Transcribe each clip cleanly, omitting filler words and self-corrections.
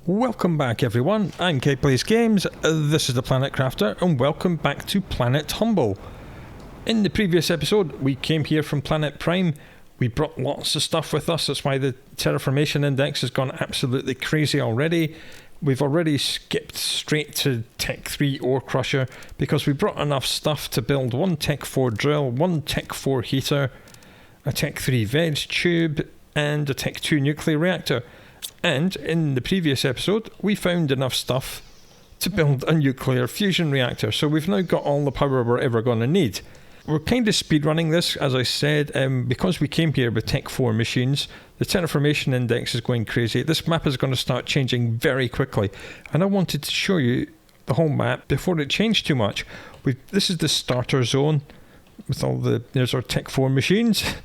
Welcome back everyone, I'm K Plays Games, this is the Planet Crafter, and welcome back to Planet Humble. In the previous episode, we came here from Planet Prime. We brought lots of stuff with us, that's why the terraformation index has gone absolutely crazy already. We've already skipped straight to Tech 3 ore crusher, because we brought enough stuff to build one Tech 4 drill, one Tech 4 heater, a Tech 3 veg tube, and a Tech 2 nuclear reactor. And in the previous episode, we found enough stuff to build a nuclear fusion reactor. So we've now got all the power we're ever going to need. We're kind of speedrunning this, as I said, because we came here with Tech 4 machines. The terraformation index is going crazy. This map is going to start changing very quickly. And I wanted to show you the whole map before it changed too much. This is the starter zone with all there's our Tech 4 machines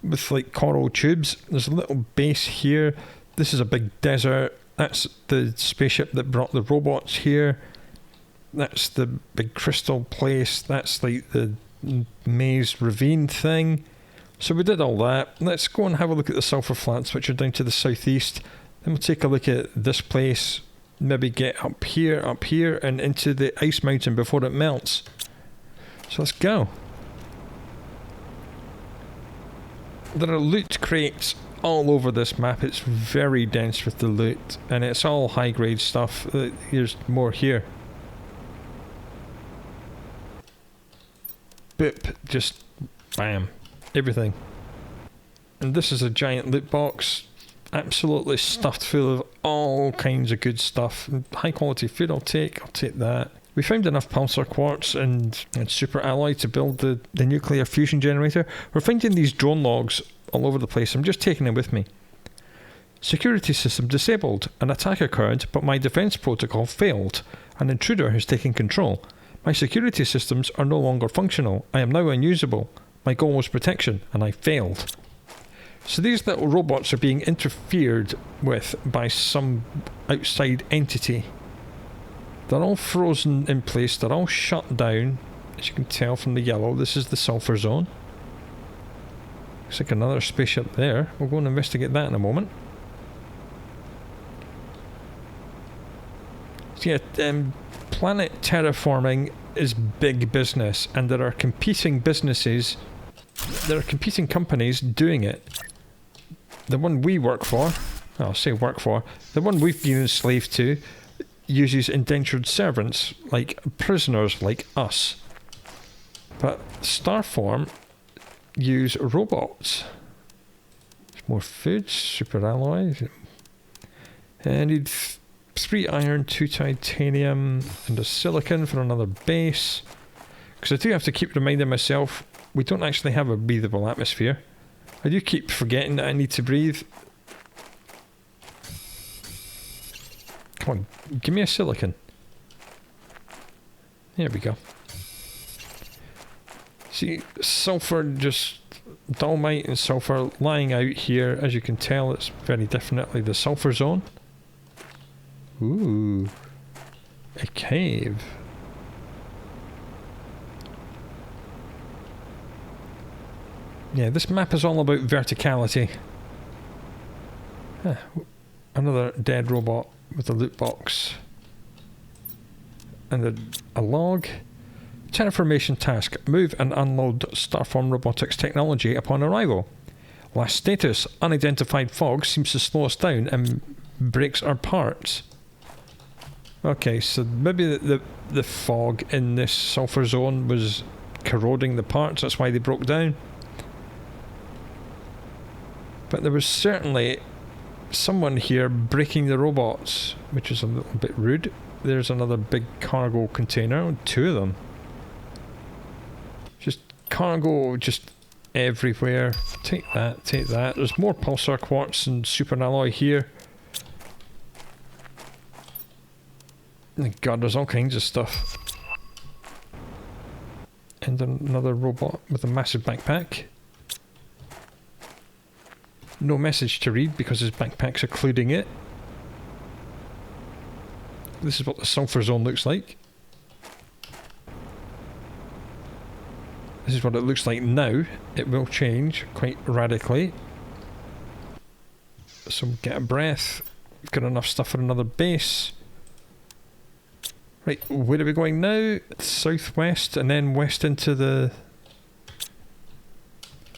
with like coral tubes. There's a little base here. This is a big desert. That's the spaceship that brought the robots here. That's the big crystal place. That's like the maze ravine thing. So we did all that. Let's go and have a look at the sulphur flats, which are down to the southeast. Then we'll take a look at this place. Maybe get up here, and into the ice mountain before it melts. So let's go. There are loot crates all over this map. It's very dense with the loot, and it's all high grade stuff. Here's more here. Boop, just bam, everything. And this is a giant loot box, absolutely stuffed full of all kinds of good stuff. High quality food I'll take that. We found enough pulsar quartz and super alloy to build the nuclear fusion generator. We're finding these drone logs all over the place. I'm just taking them with me. Security system disabled. An attack occurred, but my defense protocol failed. An intruder has taken control. My security systems are no longer functional. I am now unusable. My goal was protection, and I failed. So these little robots are being interfered with by some outside entity. They're all frozen in place. They're all shut down. As you can tell from the yellow, this is the sulphur zone. Looks like another spaceship there. We'll go and investigate that in a moment. So yeah, planet terraforming is big business, and there are competing businesses, there are competing companies doing it. The one we work for, I'll say work for, the one we've been enslaved to, uses indentured servants, like prisoners like us. But Starform use robots. There's more food, super alloys. I need 3 iron, 2 titanium, and a silicon for another base. Because I do have to keep reminding myself, we don't actually have a breathable atmosphere. I do keep forgetting that I need to breathe. Come on, give me a silicon. There we go. See, sulphur, just dolomite and sulphur lying out here. As you can tell, it's very definitely the sulphur zone. Ooh, a cave. Yeah, this map is all about verticality. Another dead robot with a loot box. And a log. Terraformation task. Move and unload Starform robotics technology upon arrival. Last status. Unidentified fog seems to slow us down and breaks our parts. Okay, so maybe the fog in this sulphur zone was corroding the parts. That's why they broke down. But there was certainly someone here breaking the robots, which is a little bit rude. There's another big cargo container, 2 of them. Just cargo just everywhere. Take that, take that. There's more pulsar quartz and super alloy here. Oh God, there's all kinds of stuff. And another robot with a massive backpack. No message to read because his backpack's occluding it. This is what the sulphur zone looks like. This is what it looks like now. It will change quite radically. So get a breath, We've got enough stuff for another base. Right, where are we going now? Southwest and then west into the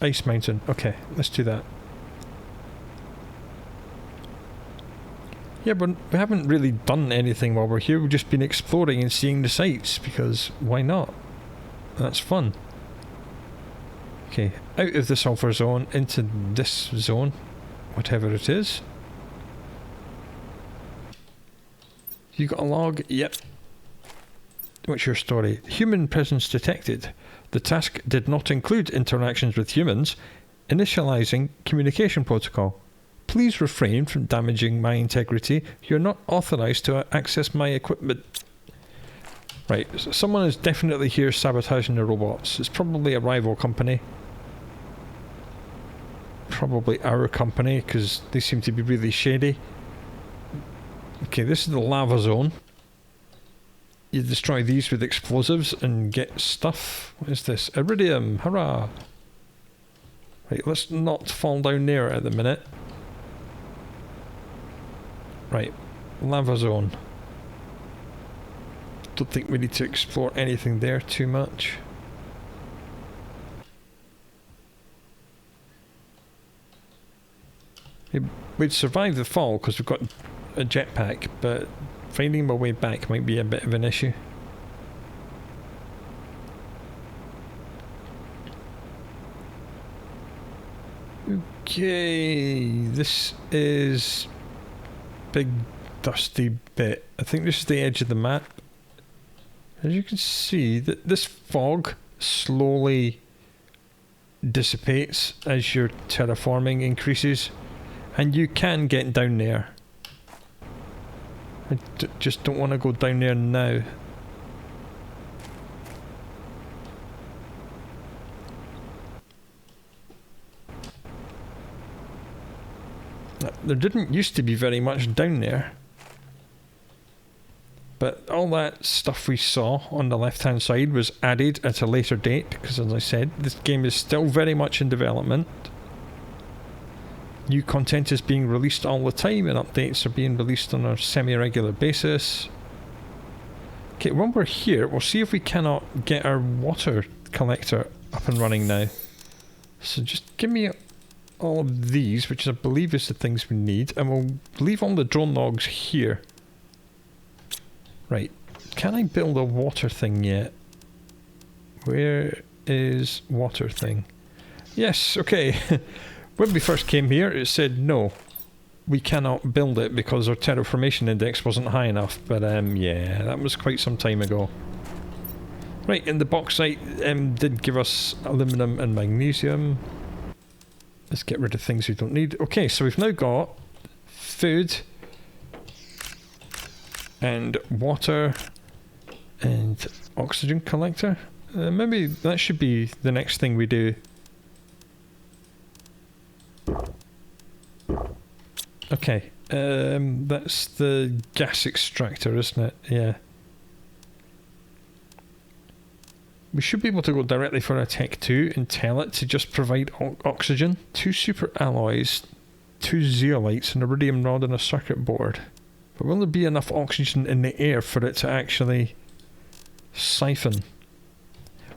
ice mountain. Okay, let's do that. Yeah, but we haven't really done anything while we're here. We've just been exploring and seeing the sights, because why not? That's fun. Okay, out of the sulphur zone into this zone, whatever it is. You got a log? Yep. What's your story? Human presence detected. The task did not include interactions with humans. Initializing communication protocol. Please refrain from damaging my integrity. You're not authorized to access my equipment. Right, so someone is definitely here sabotaging the robots. It's probably a rival company. Probably our company, because they seem to be really shady. Okay, this is the lava zone. You destroy these with explosives and get stuff. What is this? Iridium! Hurrah! Right, let's not fall down there at the minute. Right, lava zone. Don't think we need to explore anything there too much. We'd survive the fall because we've got a jetpack, but finding my way back might be a bit of an issue. Okay, this is big dusty bit. I think this is the edge of the map. As you can see, this fog slowly dissipates as your terraforming increases, and you can get down there. I just don't want to go down there now. There didn't used to be very much down there. But all that stuff we saw on the left hand side was added at a later date, because as I said, this game is still very much in development. New content is being released all the time, and updates are being released on a semi-regular basis. Okay, when we're here, we'll see if we cannot get our water collector up and running now. So just give me all of these, which I believe is the things we need, and we'll leave all the drone logs here. Right, can I build a water thing yet? Where is water thing? Yes, okay. When we first came here, it said no, we cannot build it because our terraformation index wasn't high enough. But yeah, that was quite some time ago. Right, and the bauxite did give us aluminum and magnesium. Let's get rid of things we don't need. Okay, so we've now got food and water and oxygen collector. Maybe that should be the next thing we do. Okay, that's the gas extractor, isn't it? Yeah. We should be able to go directly for a Tech 2 and tell it to just provide oxygen. 2 super alloys, 2 zeolites, an iridium rod and a circuit board. But will there be enough oxygen in the air for it to actually siphon?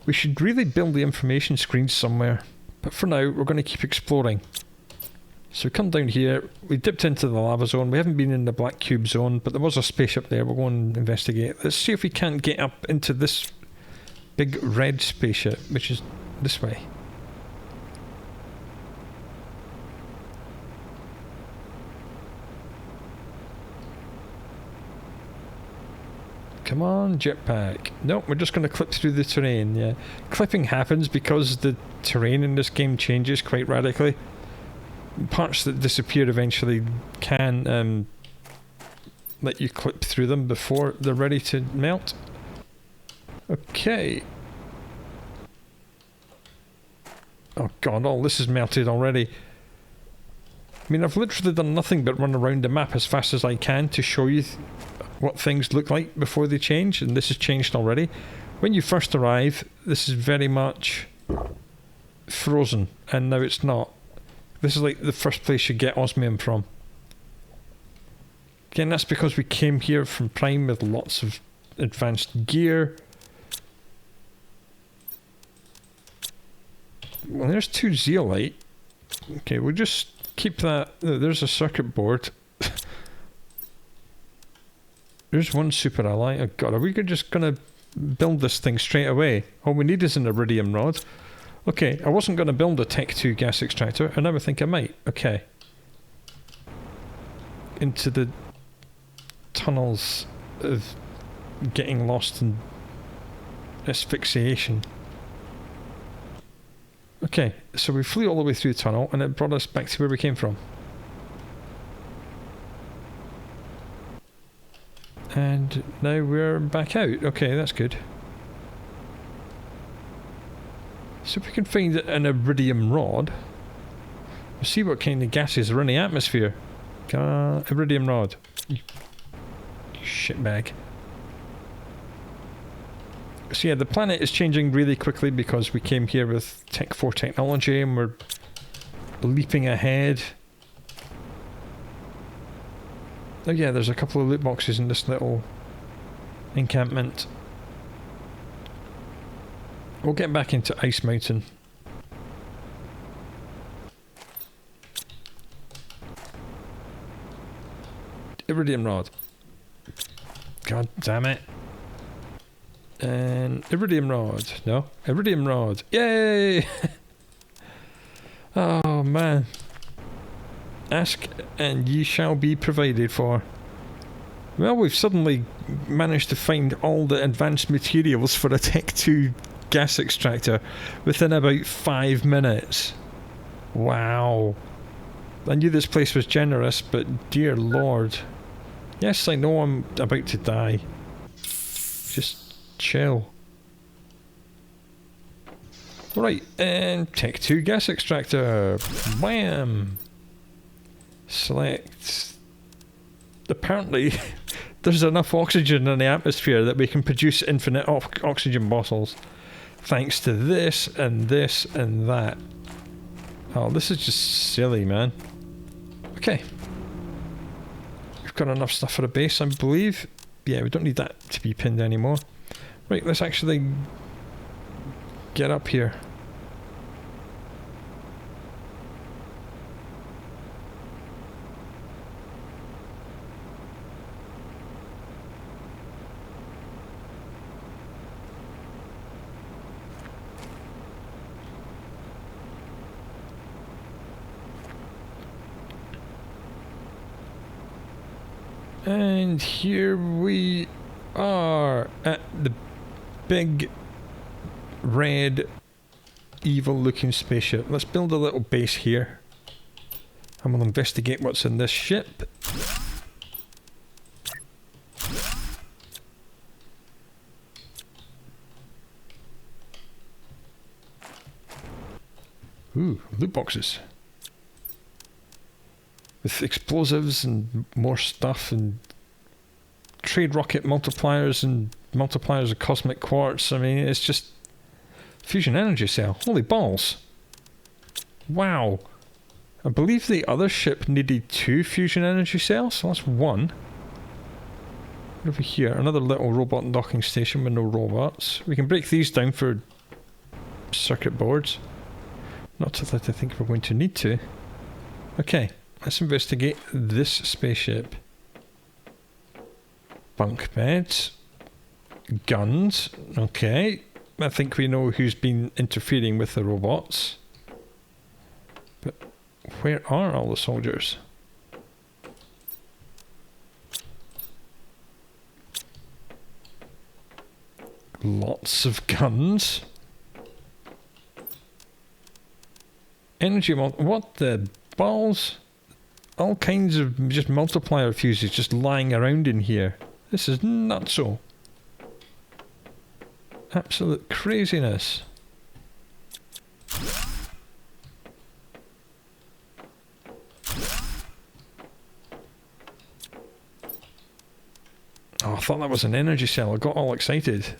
We should really build the information screen somewhere. But for now, we're going to keep exploring. So we come down here, we dipped into the lava zone. We haven't been in the black cube zone, but there was a spaceship there. We'll go and investigate. Let's see if we can't get up into this big red spaceship, which is this way. Come on, jetpack. Nope, we're just going to clip through the terrain, yeah. Clipping happens because the terrain in this game changes quite radically. Parts that disappear eventually can let you clip through them before they're ready to melt. Okay. Oh god, all this is melted already. I mean, I've literally done nothing but run around the map as fast as I can to show you what things look like before they change, and this has changed already. When you first arrive, this is very much frozen, and now it's not. This is like the first place you get osmium from. Again, that's because we came here from Prime with lots of advanced gear. Well, there's 2 zeolite. Okay, we'll just keep that. There's a circuit board. There's 1 super ally. Oh god, are we just gonna build this thing straight away? All we need is an iridium rod. Okay, I wasn't gonna build a Tech 2 gas extractor. I never think I might. Okay. Into the tunnels of getting lost in asphyxiation. Okay, so we flew all the way through the tunnel and it brought us back to where we came from. And now we're back out. Okay, that's good. So if we can find an iridium rod, we'll see what kind of gases are in the atmosphere. Iridium rod. You shitbag. So yeah, the planet is changing really quickly because we came here with Tech 4 technology and we're leaping ahead. Oh yeah, there's a couple of loot boxes in this little encampment. We'll get back into Ice Mountain. Iridium rod. God damn it. And iridium rod. No, iridium rod. Yay! Oh man. Ask and ye shall be provided for. Well, we've suddenly managed to find all the advanced materials for a Tech 2 gas extractor within about 5 minutes. Wow. I knew this place was generous, but dear lord. Yes, I know I'm about to die. Just chill. Right, and Tech 2 gas extractor. Bam! Select. Apparently, there's enough oxygen in the atmosphere that we can produce infinite oxygen bottles. Thanks to this and this and that. Oh, this is just silly, man. Okay. We've got enough stuff for a base, I believe. Yeah, we don't need that to be pinned anymore. Right, let's actually get up here. And here we are at the big red evil looking spaceship. Let's build a little base here and we'll investigate what's in this ship. Ooh, loot boxes. With explosives and more stuff and trade rocket multipliers and multipliers of cosmic quartz. I mean, it's just fusion energy cell. Holy balls. Wow. I believe the other ship needed 2 fusion energy cells, so that's 1. Over here, another little robot docking station with no robots. We can break these down for circuit boards. Not that I think we're going to need to. Okay. Let's investigate this spaceship. Bunk beds. Guns. Okay. I think we know who's been interfering with the robots. But where are all the soldiers? Lots of guns. Energy what the balls? All kinds of just multiplier fuses just lying around in here. This is nutso. Absolute craziness. Oh, I thought that was an energy cell. I got all excited.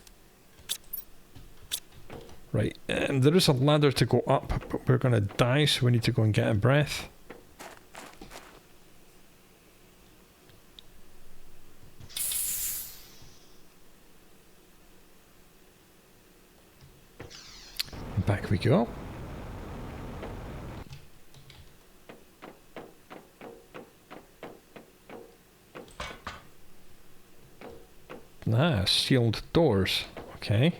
Right, and there is a ladder to go up, but we're going to die, so we need to go and get a breath. Back we go. Ah, sealed doors. Okay.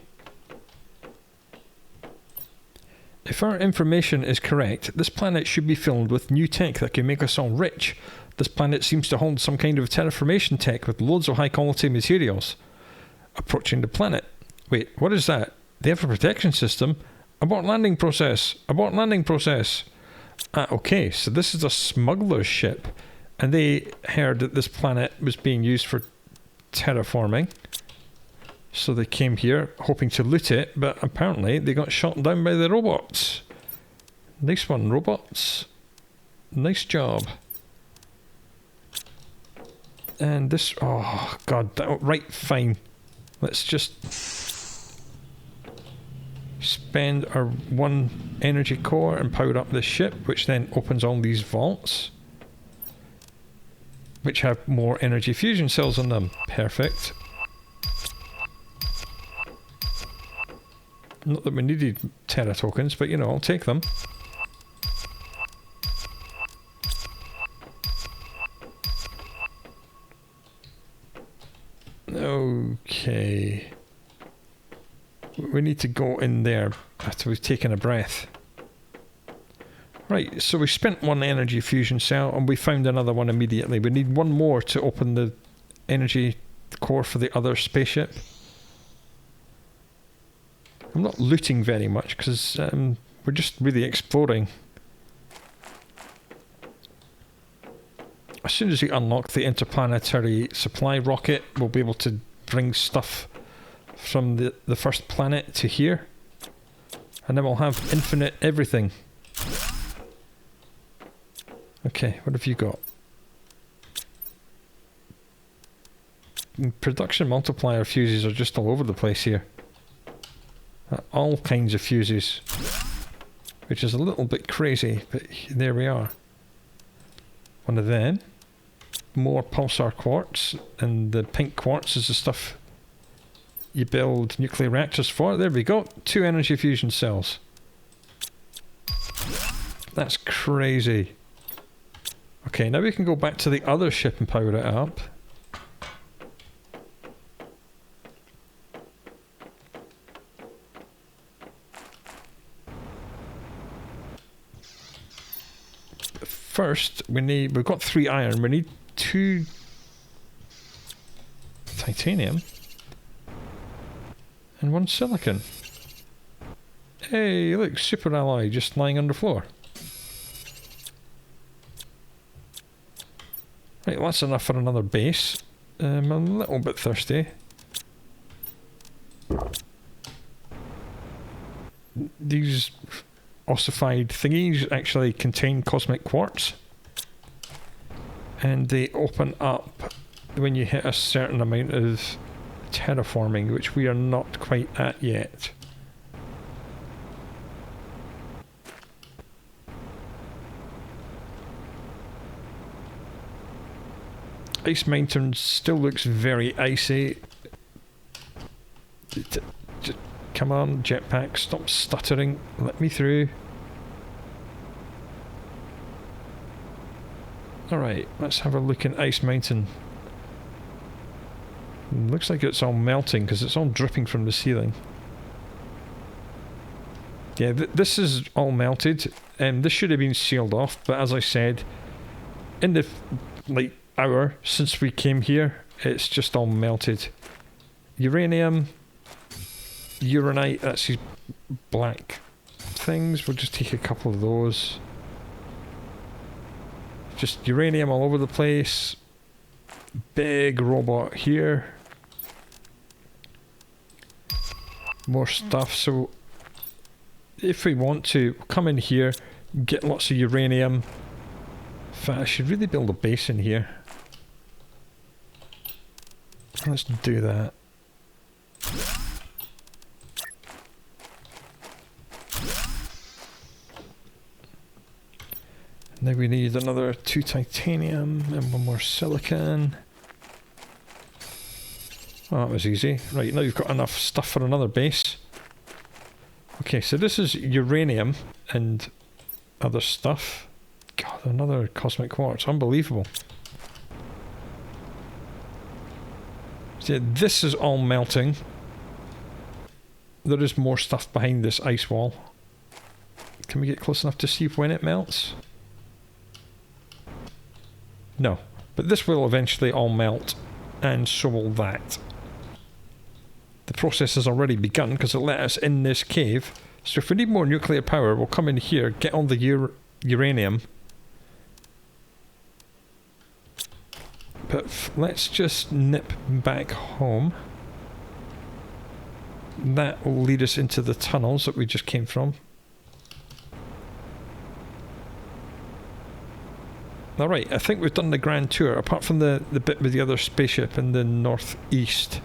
If our information is correct, this planet should be filled with new tech that can make us all rich. This planet seems to hold some kind of terraformation tech with loads of high quality materials. Approaching the planet. Wait, what is that? They have a protection system? Abort landing process! Abort landing process! Ah, okay, so this is a smuggler's ship. And they heard that this planet was being used for terraforming. So they came here hoping to loot it, but apparently they got shot down by the robots. Nice one, robots. Nice job. And this... Oh, God. Right, fine. Let's just spend our one energy core and power up this ship, which then opens all these vaults, which have more energy fusion cells in them. Perfect. Not that we needed Terra tokens, but you know, I'll take them. Okay. We need to go in there after we've taken a breath. Right, so we spent one energy fusion cell and we found another one immediately. We need one more to open the energy core for the other spaceship. I'm not looting very much because we're just really exploring. As soon as we unlock the interplanetary supply rocket, we'll be able to bring stuff from the first planet to here. And then we'll have infinite everything. Okay, what have you got? Production multiplier fuses are just all over the place here. All kinds of fuses, which is a little bit crazy, but there we are. One of them. More pulsar quartz, and the pink quartz is the stuff you build nuclear reactors for. There we go. 2 energy fusion cells. That's crazy. Okay, now we can go back to the other ship and power it up. First, we've got 3 iron, we need 2 titanium and 1 silicon. Hey, look, super alloy just lying on the floor. Right, that's enough for another base. I'm a little bit thirsty. These ossified thingies actually contain cosmic quartz, and they open up when you hit a certain amount of terraforming, which we are not quite at yet. Ice Mountain still looks very icy. Come on, jetpack, stop stuttering, let me through. Alright, let's have a look at Ice Mountain. Looks like it's all melting because it's all dripping from the ceiling. Yeah, this is all melted, and this should have been sealed off, but as I said, in the hour since we came here, it's just all melted. Uranium, uranite, that's these black things. We'll just take a couple of those. Just uranium all over the place. Big robot here. More stuff. So if we want to come in here, get lots of uranium. In fact, I should really build a base in here. Let's do that. Now we need another 2 titanium and 1 more silicon. Oh, that was easy. Right, now you've got enough stuff for another base. Okay, so this is uranium and other stuff. God, another cosmic quartz. Unbelievable. So yeah, this is all melting. There is more stuff behind this ice wall. Can we get close enough to see when it melts? No. But this will eventually all melt, and so will that. The process has already begun because it let us in this cave. So if we need more nuclear power, we'll come in here, get all the uranium. But let's just nip back home. That will lead us into the tunnels that we just came from. Alright, I think we've done the grand tour, apart from the bit with the other spaceship in the northeast.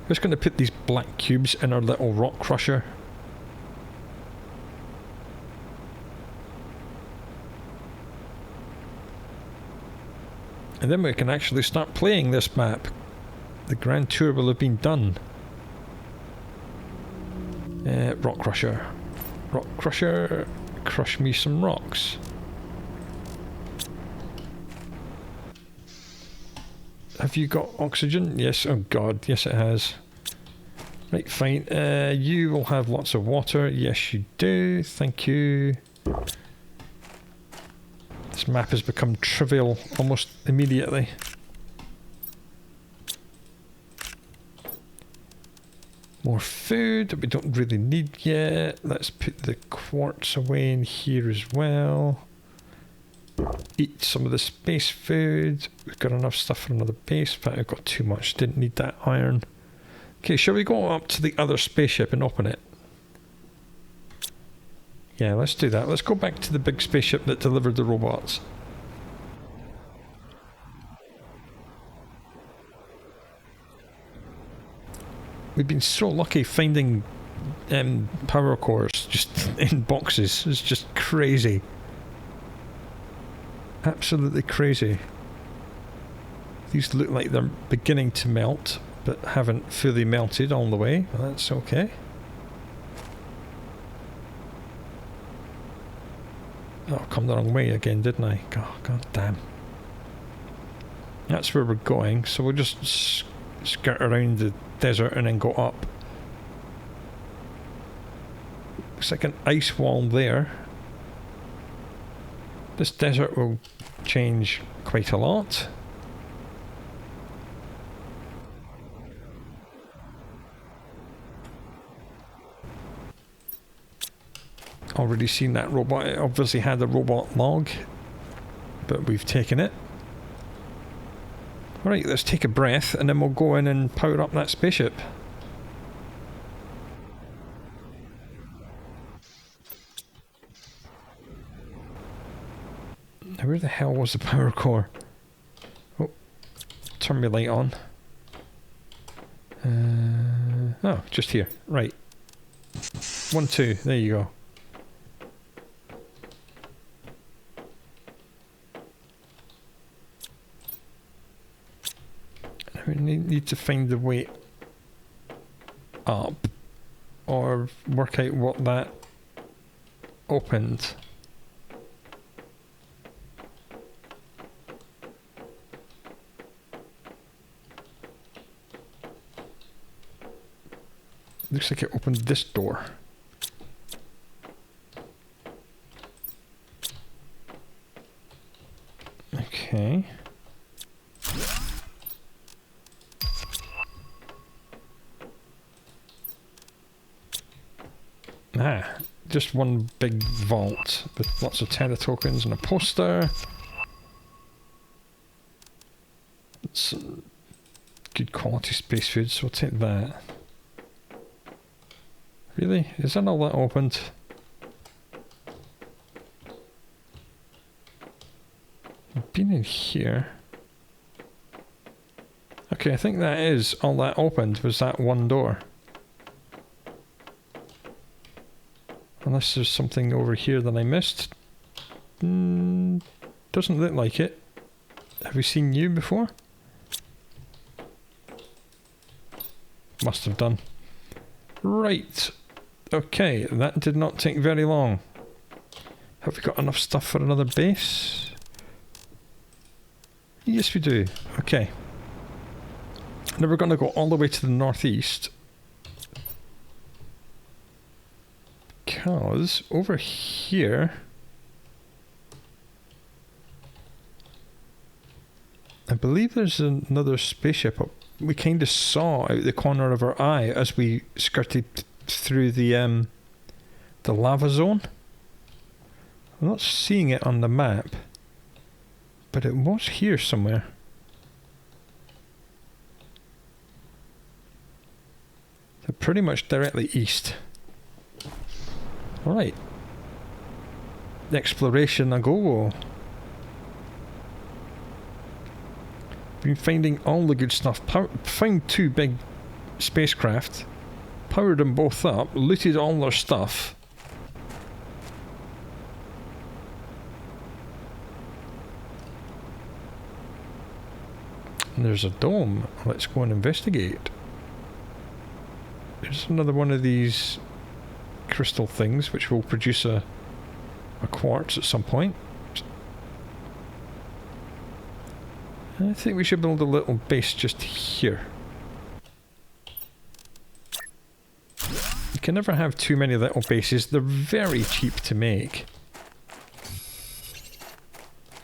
We're just going to put these black cubes in our little rock crusher. And then we can actually start playing this map. The grand tour will have been done. Rock crusher. Rock crusher. Crush me some rocks. Have you got oxygen? Yes. Oh god, yes it has. Right, fine. You will have lots of water. Yes you do. Thank you. This map has become trivial almost immediately. More food that we don't really need yet. Let's put the quartz away in here as well. Eat some of the space food. We've got enough stuff for another base, but I've got too much. Didn't need that iron. Okay, shall we go up to the other spaceship and open it? Yeah, let's do that. Let's go back to the big spaceship that delivered the robots. We've been so lucky finding power cores just in boxes. It's just crazy. Absolutely crazy. These look like they're beginning to melt, but haven't fully melted all the way. Well, that's okay. Oh, I've come the wrong way again, didn't I? God damn. That's where we're going, so we'll just skirt around the desert and then go up. Looks like an ice wall there. This desert will change quite a lot. Already seen that robot. It obviously had a robot log, but we've taken it. Alright, let's take a breath and then we'll go in and power up that spaceship. Now where the hell was the power core? Oh, turn my light on. Oh, just here. Right. 1, 2, there you go. We need to find the way up or work out what that opened. Looks like it opened this door. Okay. Ah, just one big vault with lots of Terra tokens and a poster. It's good quality space food, so we'll take that. Really? Is that all that opened? I've been in here. Okay, I think that is all that opened was that one door. Unless there's something over here that I missed. Doesn't look like it. Have we seen you before? Must have done. Right. Okay, that did not take very long. Have we got enough stuff for another base? Yes, we do. Okay. Now we're going to go all the way to the northeast. Because over here... I believe there's another spaceship up. We kind of saw out the corner of our eye as we skirted through the lava zone. I'm not seeing it on the map, but it was here somewhere. So pretty much directly east. Alright. Exploration a go. Been finding all the good stuff. Found 2 big spacecraft. Powered them both up. Looted all their stuff. And there's a dome. Let's go and investigate. There's another one of these crystal things which will produce a quartz at some point. I think we should build a little base just here. You can never have too many little bases. They're very cheap to make.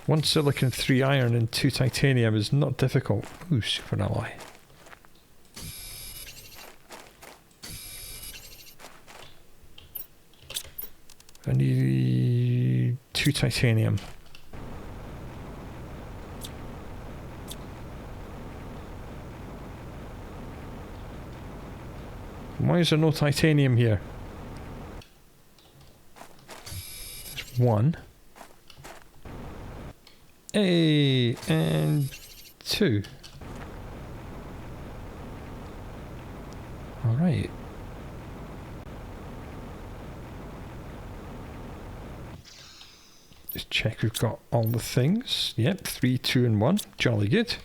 1 silicon, 3 iron and 2 titanium is not difficult. Ooh, super alloy. I need 2 titanium. Why is there no titanium here? There's 1. And 2. Alright. Just check we've got all the things. Yep, 3, 2 and 1. Jolly good.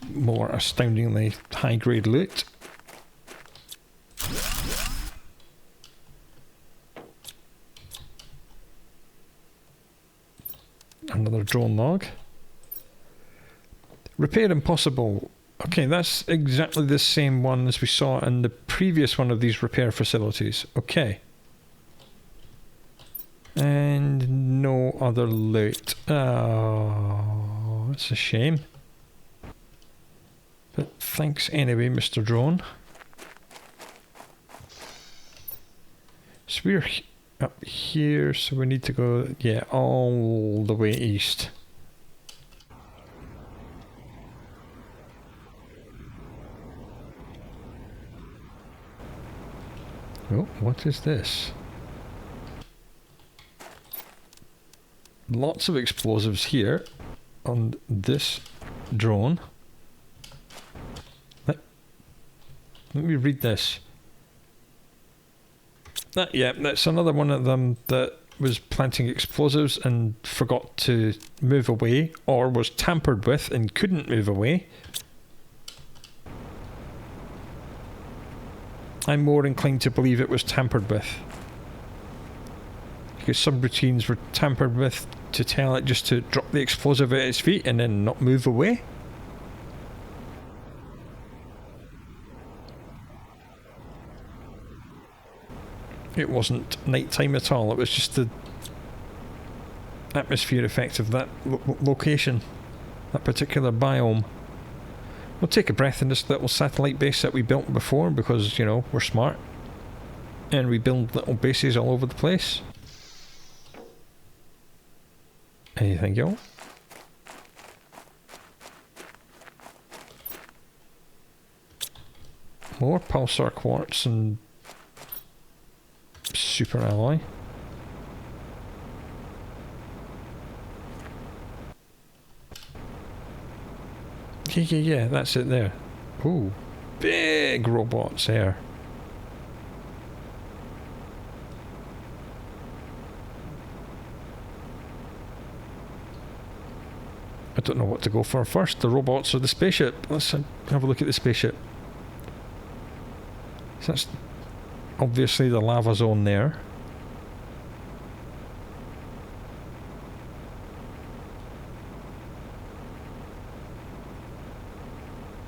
More astoundingly high-grade loot. Another drone log. Repair impossible. Okay, that's exactly the same one as we saw in the previous one of these repair facilities. Okay. And no other loot. Oh, that's a shame. But thanks anyway, Mr. Drone. So we're up here, so we need to go, yeah, all the way east. Oh, what is this? Lots of explosives here on this drone. Let me read this. Yeah, that's another one of them that was planting explosives and forgot to move away, or was tampered with and couldn't move away. I'm more inclined to believe it was tampered with, because subroutines were tampered with to tell it just to drop the explosive at its feet and then not move away. It wasn't nighttime at all, it was just the atmosphere effect of that location, that particular biome. We'll take a breath in this little satellite base that we built before because, you know, we're smart. And we build little bases all over the place. Anything go? More pulsar quartz and super alloy. Yeah, that's it there. Ooh, big robots there. I don't know what to go for first, the robots or the spaceship. Let's have a look at the spaceship. So that's obviously the lava zone there.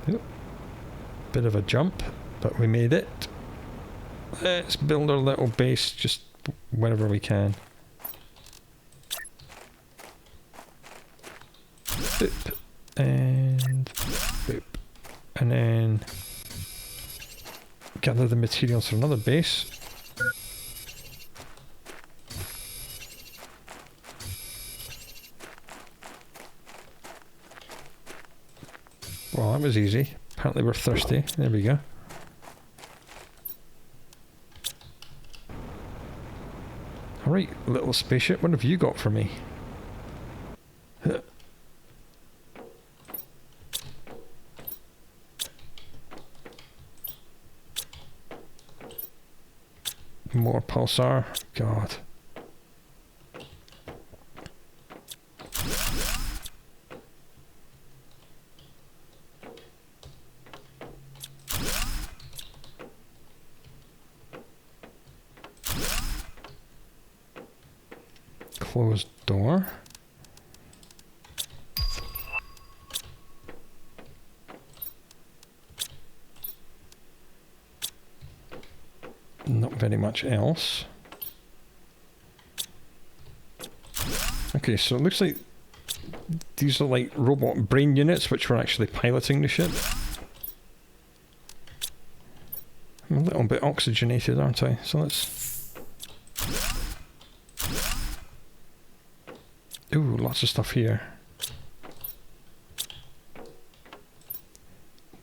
Yep. Bit of a jump, but we made it. Let's build our little base just wherever we can. Boop. And boop. And then gather the materials for another base. Well, that was easy. Apparently we're thirsty. There we go. Alright, little spaceship, what have you got for me? More pulsar. God. Closed door. Not very much else. Okay, so it looks like these are like robot brain units which were actually piloting the ship. I'm a little bit oxygenated, aren't I? So let's... Ooh, lots of stuff here.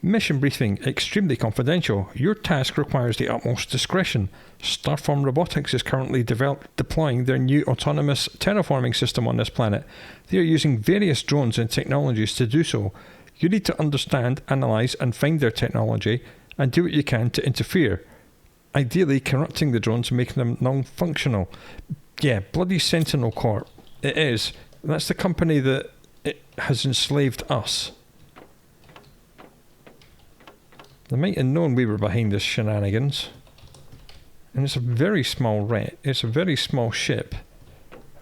Mission briefing, extremely confidential. Your task requires the utmost discretion. Starform Robotics is currently deploying their new autonomous terraforming system on this planet. They are using various drones and technologies to do so. You need to understand, analyse and find their technology and do what you can to interfere. Ideally corrupting the drones and making them non-functional. Yeah, bloody Sentinel Corp. It is. That's the company that has enslaved us. They might have known we were behind this shenanigans. And it's a very small it's a very small ship.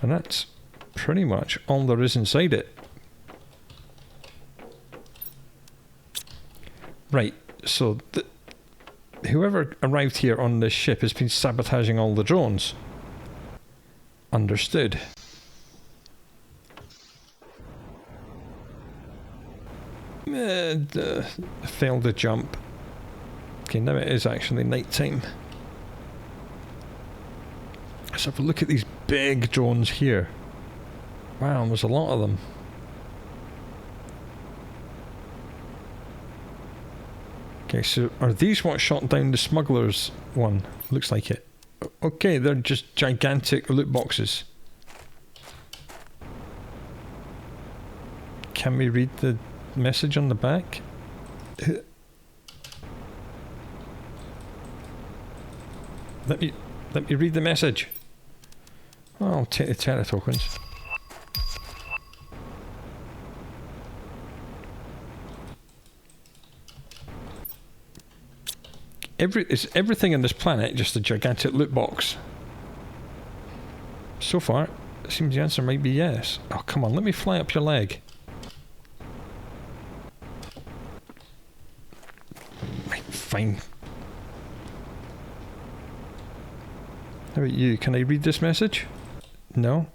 And that's pretty much all there is inside it. Right, so whoever arrived here on this ship has been sabotaging all the drones. Understood. Failed the jump. Okay, now it is actually night time. Let's have a look at these big drones here. Wow, there's a lot of them. Okay, so are these what shot down the smugglers one? Looks like it. Okay, they're just gigantic loot boxes. Can we read the message on the back? Let me read the message. Oh, I'll take the terra tokens. Is everything on this planet just a gigantic loot box? So far, it seems the answer might be yes. Oh, come on, let me fly up your leg. Right, fine. How about you? Can I read this message? No?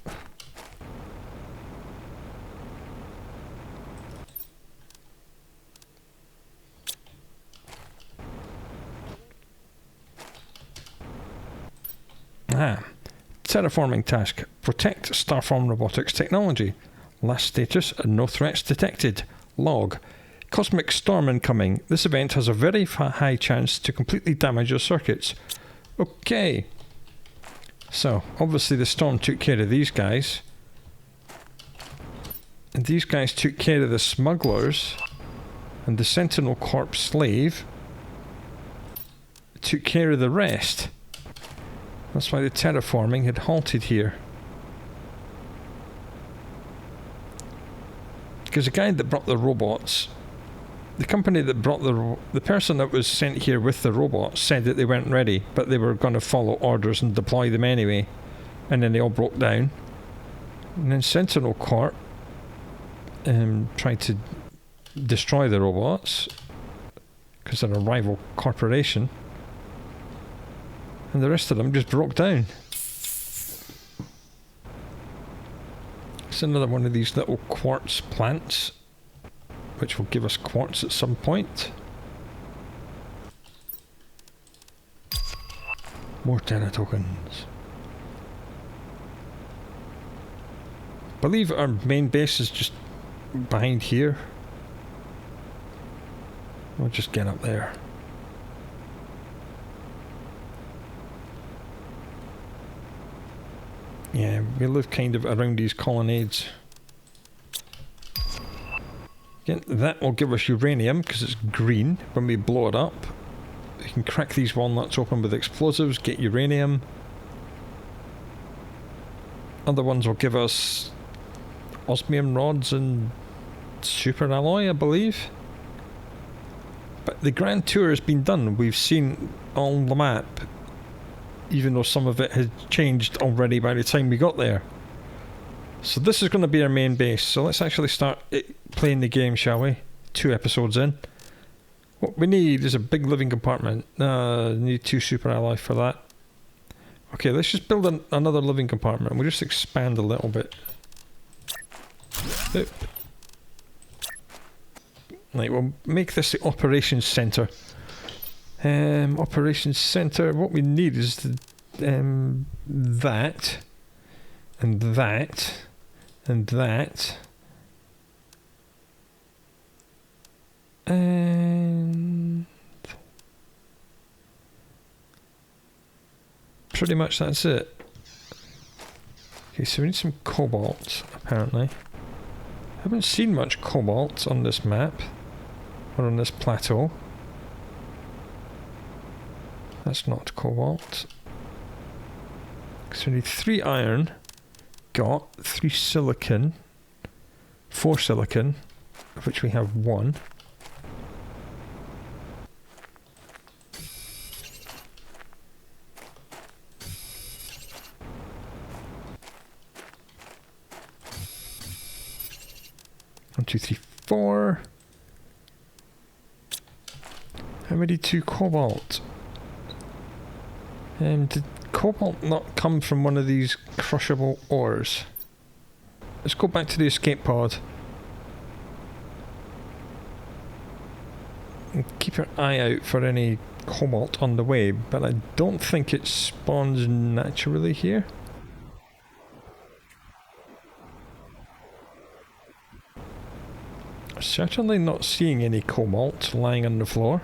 Ah. Terraforming task. Protect Starform Robotics technology. Last status, no threats detected. Log. Cosmic storm incoming. This event has a very high chance to completely damage your circuits. Okay. So, obviously the storm took care of these guys. And these guys took care of the smugglers. And the Sentinel Corp slave took care of the rest. That's why the terraforming had halted here. because the guy that brought the robots, the company that brought the person that was sent here with the robots said that they weren't ready, but they were going to follow orders and deploy them anyway, and then they all broke down. And then Sentinel Corp tried to destroy the robots because they're a rival corporation, and the rest of them just broke down. It's another one of these little quartz plants, which will give us quartz at some point. More Terra tokens. I believe our main base is just behind here. We'll just get up there. Yeah, we live kind of around these colonnades. Again, that will give us uranium because it's green when we blow it up. We can crack these walnuts open with explosives, get uranium. Other ones will give us osmium rods and super alloy, I believe. But the grand tour has been done. We've seen all the map, even though some of it has changed already by the time we got there. So this is going to be our main base. So let's actually start playing the game, shall we? 2 episodes in. What we need is a big living compartment. Need 2 super alloy for that. Okay, let's just build another living compartment. We'll just expand a little bit. Oop. Right, we'll make this the operations center. Operations center. What we need is that and that and that and pretty much that's it. Okay, so we need some cobalt apparently. Haven't seen much cobalt on this map or on this plateau. That's not cobalt. So we need 3 iron, got 3 silicon, 4 silicon, of which we have 1. One, 2, 3, 4. How many 2 cobalt? Did cobalt not come from one of these crushable ores? Let's go back to the escape pod. And keep your eye out for any cobalt on the way, but I don't think it spawns naturally here. Certainly not seeing any cobalt lying on the floor.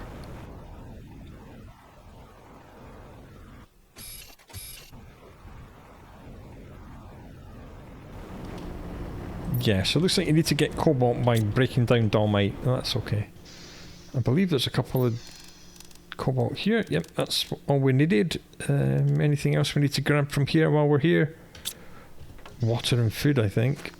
Yeah, so it looks like you need to get cobalt by breaking down dolomite. That's okay. I believe there's a couple of cobalt here. Yep, that's all we needed. Anything else we need to grab from here while we're here? Water and food, I think.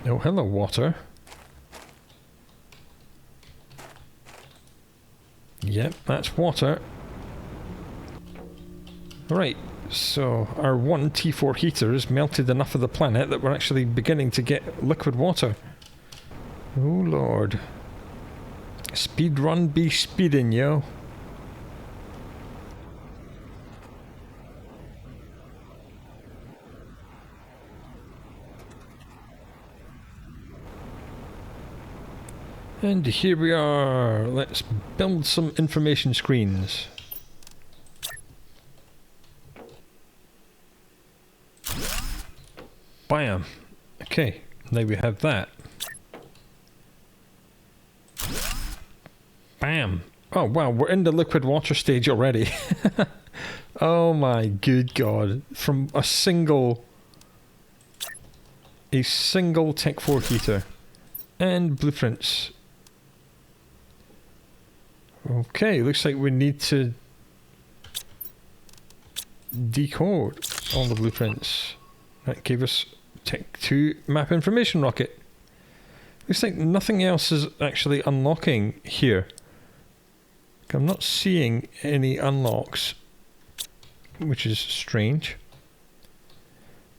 Oh, hello, water. Yep, that's water. Right, so our 1 T4 heater has melted enough of the planet that we're actually beginning to get liquid water. Oh lord. Speed run be speeding, yo. And here we are. Let's build some information screens. Biome. Okay, now we have that. Bam. Oh wow, we're in the liquid water stage already. Oh my good god. From a single Tech 4 heater. And blueprints. Okay, looks like we need to decode all the blueprints. That gave us Tech 2 map information rocket. Looks like nothing else is actually unlocking here. I'm not seeing any unlocks, which is strange.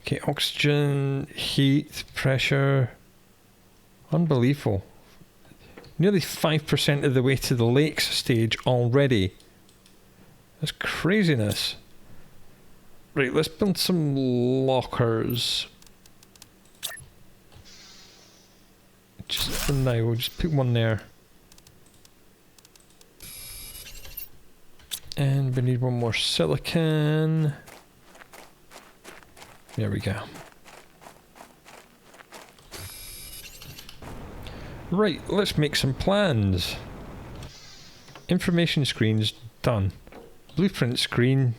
Okay, oxygen, heat, pressure. Unbelievable. Nearly 5% of the way to the lakes stage already. That's craziness. Right, let's build some lockers. Just for now, we'll just put one there. And we need one more silicon. There we go. Right, let's make some plans. Information screen's done. Blueprint screen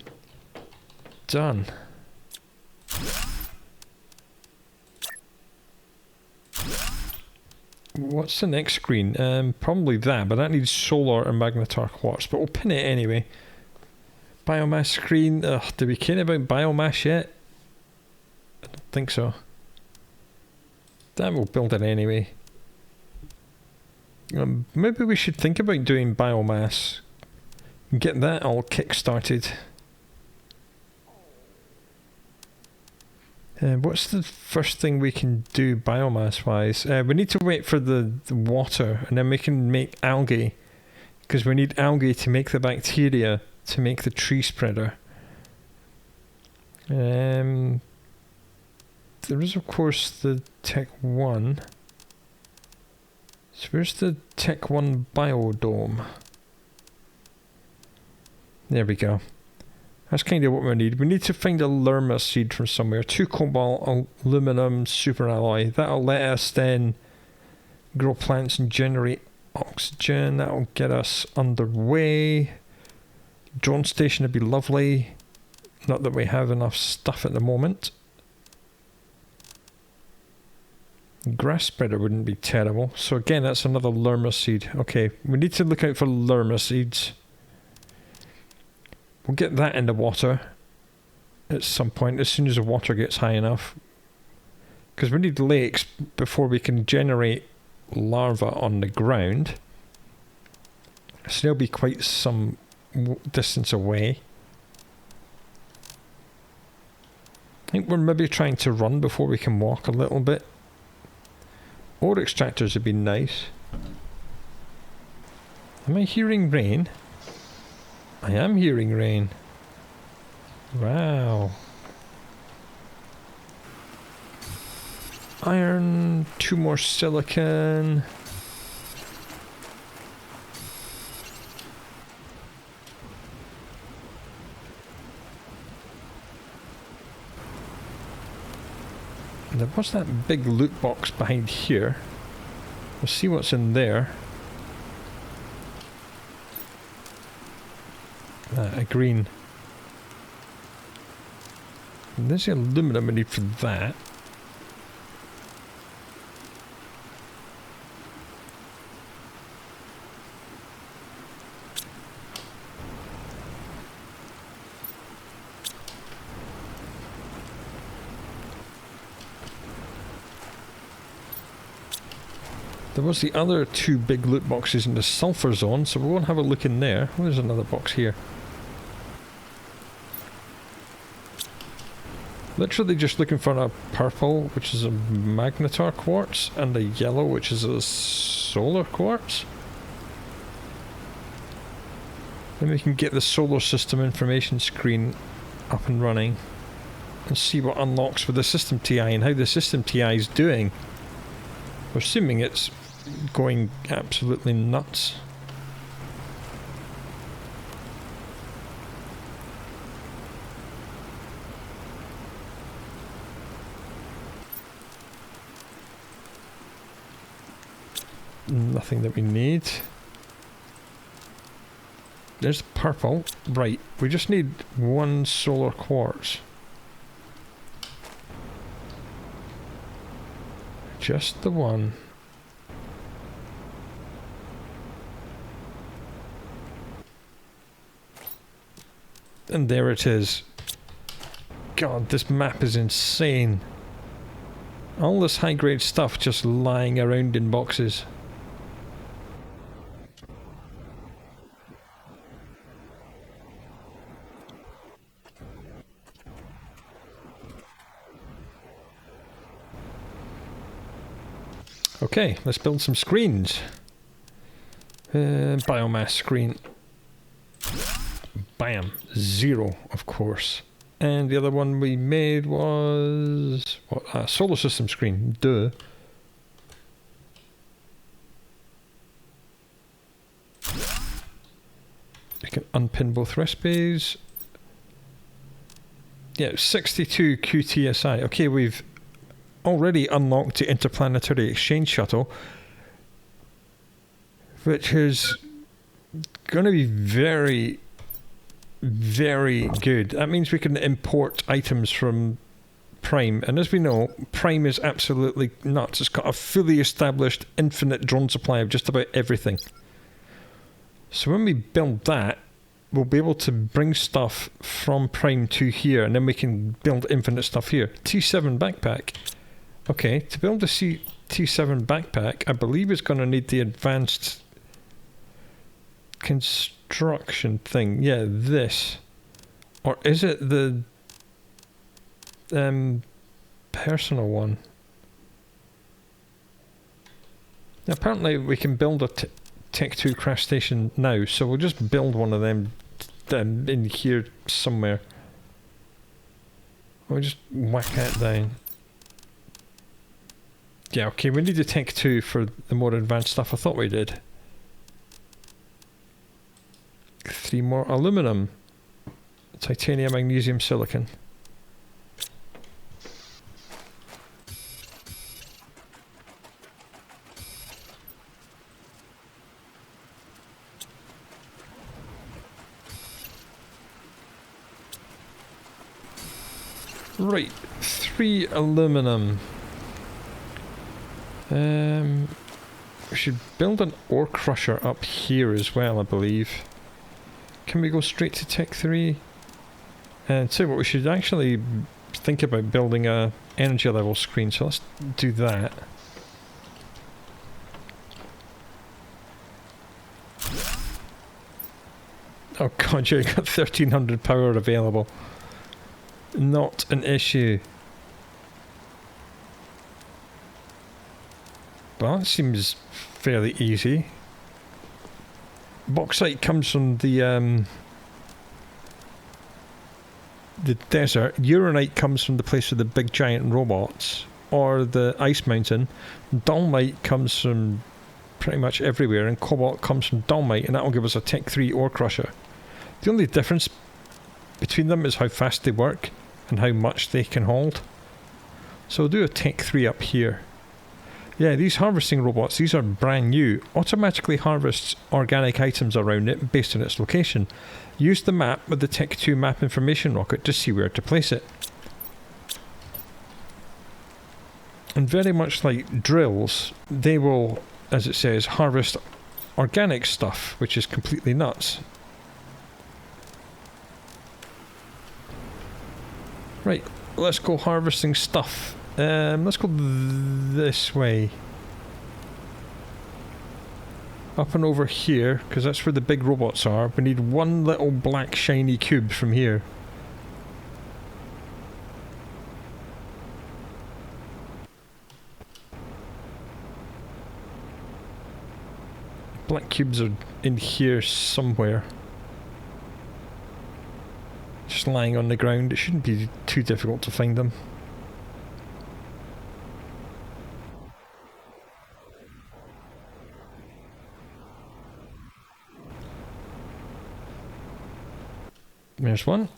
done. What's the next screen? Probably that, but that needs solar and magnetar quartz, but we'll pin it anyway. Biomass screen. Ugh, do we care about biomass yet? I don't think so. That will build it anyway. Maybe we should think about doing biomass. Get that all kick-started. What's the first thing we can do biomass-wise? We need to wait for the water, and then we can make algae. Because we need algae to make the bacteria, to make the tree spreader. There is, of course, the Tech 1. So where's the Tech 1 biodome? There we go. That's kind of what we need. We need to find a lerma seed from somewhere. 2 cobalt, aluminum, super alloy. That'll let us then grow plants and generate oxygen. That'll get us underway. Drone station would be lovely. Not that we have enough stuff at the moment. Grass spreader wouldn't be terrible. So again, that's another lerma seed. Okay, we need to look out for lerma seeds. We'll get that in the water at some point, as soon as the water gets high enough. Because we need lakes before we can generate larvae on the ground. So they'll be quite some distance away. I think we're maybe trying to run before we can walk a little bit. Ore extractors would be nice. Am I hearing rain? I am hearing rain. Wow. Iron, 2 more silicon. There was that big loot box behind here. We'll see what's in there. A green. And there's the aluminum we need for that. There was the other 2 big loot boxes in the sulphur zone, so we'll have a look in there. Oh, there's another box here. Literally just looking for a purple, which is a magnetar quartz, and a yellow, which is a solar quartz. Then we can get the solar system information screen up and running and see what unlocks with the system TI and how the system TI is doing. We're assuming it's going absolutely nuts. Nothing that we need. There's purple. Right, we just need 1 solar quartz. Just the 1. And there it is. God, this map is insane. All this high-grade stuff just lying around in boxes. Okay, let's build some screens. Biomass screen. Bam. 0, of course. And the other one we made was... what? Solar system screen. Duh. You can unpin both recipes. Yeah, 62 QTSI. Okay, we've already unlocked the Interplanetary Exchange Shuttle, which is going to be very, very good. That means we can import items from Prime, and as we know, Prime is absolutely nuts. It's got a fully established infinite drone supply of just about everything. So when we build that, we'll be able to bring stuff from Prime to here, and then we can build infinite stuff here. T7 backpack. Okay, to build a T7 backpack, I believe it's going to need the advanced construction thing. Yeah, this. Or is it the personal one? Apparently we can build a Tech 2 crash station now, so we'll just build one of them in here somewhere. We'll just whack that down. Yeah, okay, we need a Tech 2 for the more advanced stuff. I thought we did. 3 more aluminum. Titanium, magnesium, silicon. Right, 3 aluminum. We should build an ore crusher up here as well, I believe. Can we go straight to Tech 3? And so what we should actually think about building a energy level screen, so let's do that. Oh god, you got 1300 power available. Not an issue. Well, that seems fairly easy. Bauxite comes from the desert. Uranite comes from the place with the big giant robots, or the ice mountain. Dolomite comes from pretty much everywhere, and cobalt comes from dolomite, and that will give us a Tech 3 ore crusher. The only difference between them is how fast they work and how much they can hold. So we'll do a Tech 3 up here. Yeah, these harvesting robots, these are brand new. Automatically harvests organic items around it based on its location. Use the map with the Tech 2 map information rocket to see where to place it. And very much like drills, they will, as it says, harvest organic stuff, which is completely nuts. Right, let's go harvesting stuff. Let's go this way. Up and over here, because that's where the big robots are. We need one little black shiny cube from here. Black cubes are in here somewhere. Just lying on the ground. It shouldn't be too difficult to find them. There's one.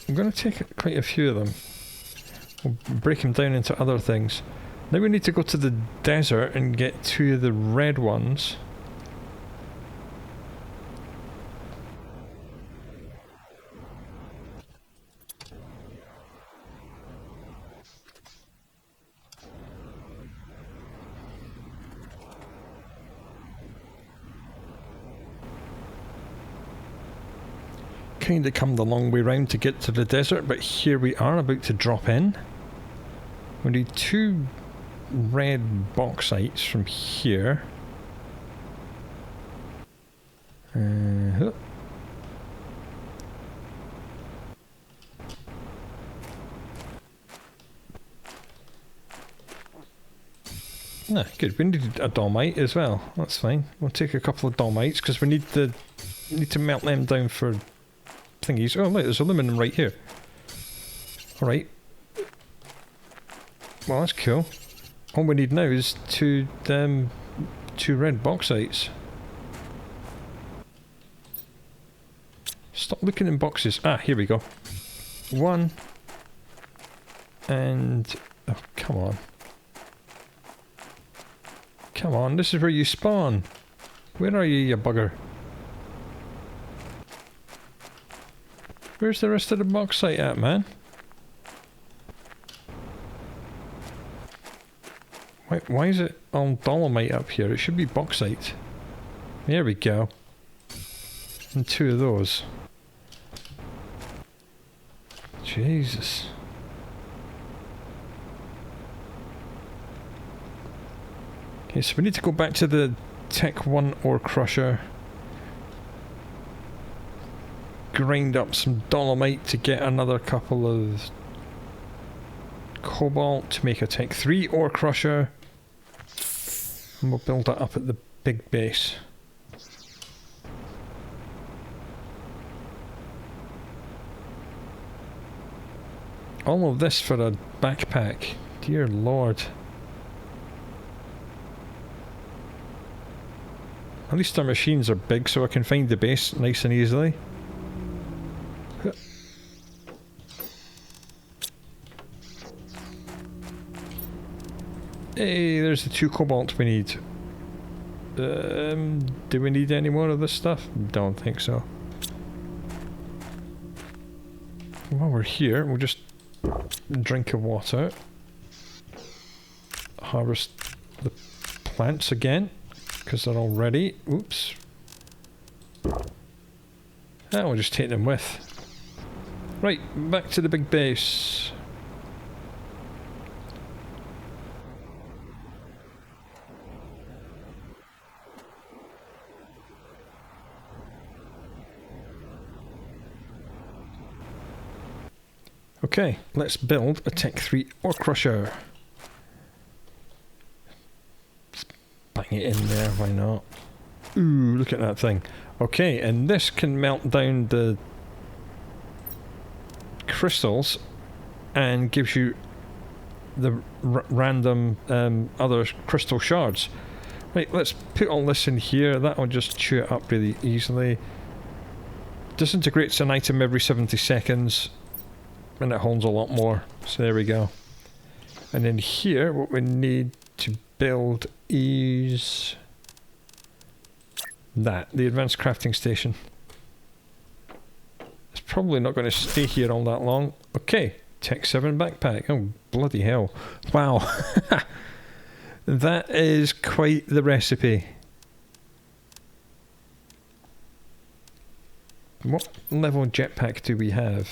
I'm going to take quite a few of them. We'll break them down into other things. Now we need to go to the desert and get 2 of the red ones. kind of come the long way round to get to the desert, but here we are about to drop in. We need 2 red bauxites from here. No, good. We need a dolomite as well. That's fine. We'll take a couple of dolomites because we need to melt them down for thingies. Oh look, there's aluminum right here. Alright. Well, that's cool. All we need now is 2 red bauxites. Stop looking in boxes. Ah, here we go. 1. And... oh, come on. Come on, this is where you spawn. Where are you bugger? Where's the rest of the bauxite at, man? Why is it all dolomite up here? It should be bauxite. There we go. And 2 of those. Jesus. Okay, so we need to go back to the Tech 1 ore crusher. Grind up some dolomite to get another couple of cobalt to make a Tech 3 ore crusher. And we'll build that up at the big base. All of this for a backpack. Dear Lord. At least our machines are big so I can find the base nice and easily. Hey, there's the 2 cobalt we need. Do we need any more of this stuff? Don't think so. While we're here, we'll just drink of water. Harvest the plants again, because they're all ready. Oops. And we'll just take them with. Right, back to the big base. Okay, let's build a Tech 3 ore crusher. Just bang it in there, why not? Ooh, look at that thing. Okay, and this can melt down the crystals and gives you the random other crystal shards. Right, let's put all this in here. That'll just chew it up really easily. Disintegrates an item every 70 seconds. And it holds a lot more. So there we go. And then here, what we need to build is that, the advanced crafting station. It's probably not going to stay here all that long. Okay, Tech 7 backpack. Oh, bloody hell. Wow. That is quite the recipe. What level jetpack do we have?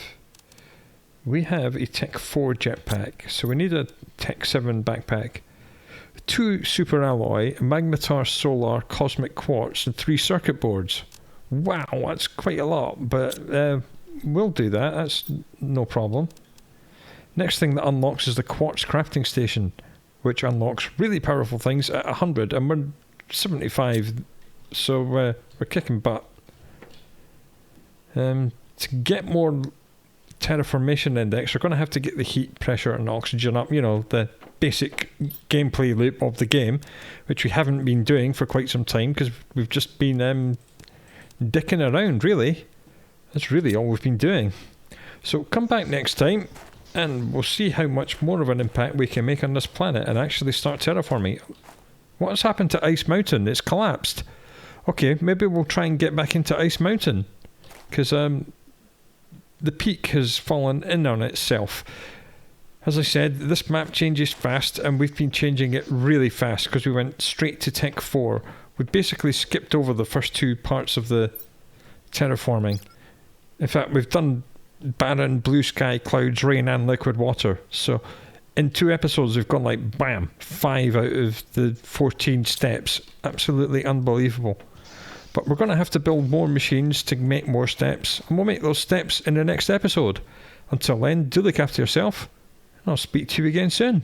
We have a Tech 4 jetpack, so we need a Tech 7 backpack. 2 super alloy, magnetar solar, cosmic quartz, and 3 circuit boards. Wow, that's quite a lot, but we'll do that, that's no problem. Next thing that unlocks is the quartz crafting station, which unlocks really powerful things at 100, and we're 75, so we're kicking butt. To get more terraformation index, we're going to have to get the heat, pressure and oxygen up, you know, the basic gameplay loop of the game, which we haven't been doing for quite some time because we've just been dicking around, really. That's really all we've been doing. So come back next time and we'll see how much more of an impact we can make on this planet and actually start terraforming. What's happened to Ice Mountain? It's collapsed. Okay, maybe we'll try and get back into Ice Mountain because the peak has fallen in on itself. As I said, this map changes fast and we've been changing it really fast because we went straight to Tech 4. We basically skipped over the first 2 parts of the terraforming. In fact, we've done barren, blue sky, clouds, rain and liquid water. So in 2 episodes, we've gone like, bam, 5 out of the 14 steps. Absolutely unbelievable. But we're going to have to build more machines to make more steps. And we'll make those steps in the next episode. Until then, do look after yourself. And I'll speak to you again soon.